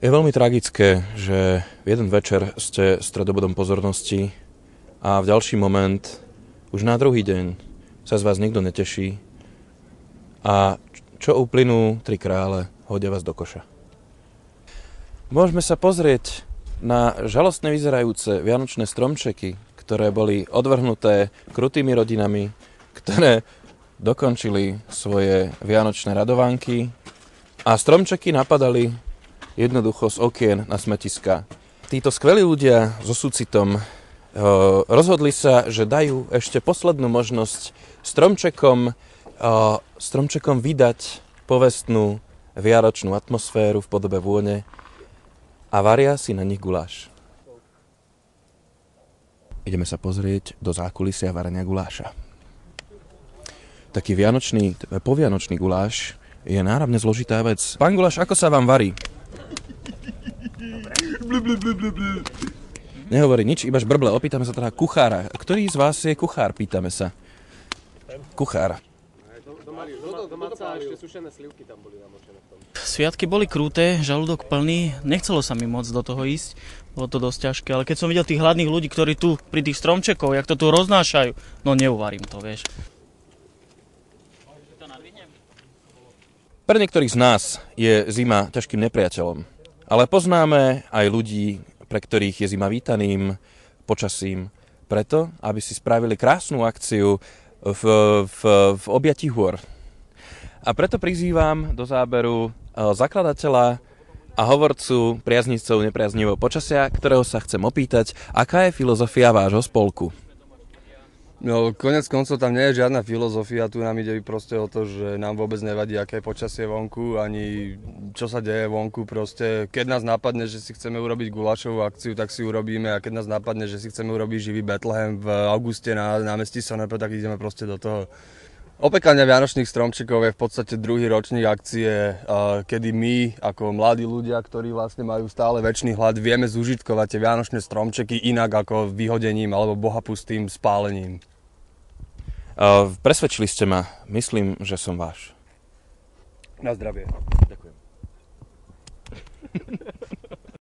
Je veľmi tragické, že v jeden večer ste stredobodom pozornosti a v ďalší moment, už na druhý deň, sa z vás nikto neteší a čo uplynú 3 krále, hodia vás do koša. Môžeme sa pozrieť na žalostne vyzerajúce vianočné stromčeky, ktoré boli odvrhnuté krutými rodinami, ktoré dokončili svoje vianočné radovánky a stromčeky napadali jednoducho z okien na smetiska. Títo skvelí ľudia so súcitom rozhodli sa, že dajú ešte poslednú možnosť stromčekom vydať povestnú vianočnú atmosféru v podobe vône a varia si na nich guláš. Ideme sa pozrieť do zákulisia varenia guláša. Taký povianočný guláš je náramne zložitá vec. Pán guláš, ako sa vám varí? Nehovorí nič, iba žbrble. Opýtame sa teda kuchára. Ktorý z vás je kuchár? Pýtame sa. Kuchár. Domáca a ešte sušené slivky tam boli namočené v tom. Sviatky boli krúte, žalúdok plný, nechcelo sa mi moc do toho ísť, bolo to dosť ťažké, ale keď som videl tých hladných ľudí, ktorí tu pri tých stromčekov, jak to tu roznášajú, no neuvarím to, vieš. Pre niektorých z nás je zima ťažkým nepriateľom, ale poznáme aj ľudí, pre ktorých je zima vítaným počasím, preto, aby si spravili krásnu akciu v objatí hôr. A preto prizývam do záberu zakladateľa a hovorcu priaznivcov nepriaznivého počasia, ktorého sa chcem opýtať, aká je filozofia vášho spolku. No, konec koncov tam nie je žiadna filozofia, tu nám ide proste o to, že nám vôbec nevadí, aké je počasie vonku, ani čo sa deje vonku, proste keď nás napadne, že si chceme urobiť gulášovú akciu, tak si urobíme a keď nás napadne, že si chceme urobiť živý Betlehem v auguste na námestí Sonepe, tak ideme proste do toho. Opekanie vianočných stromčekov je v podstate druhý ročník akcie, kedy my ako mladí ľudia, ktorí vlastne majú stále väčší hlad, vieme zúžitkovať tie vianočné stromčeky inak ako vyhodením alebo bohapustým spálením. Presvedčili ste ma. Myslím, že som váš. Na zdravie. Ďakujem.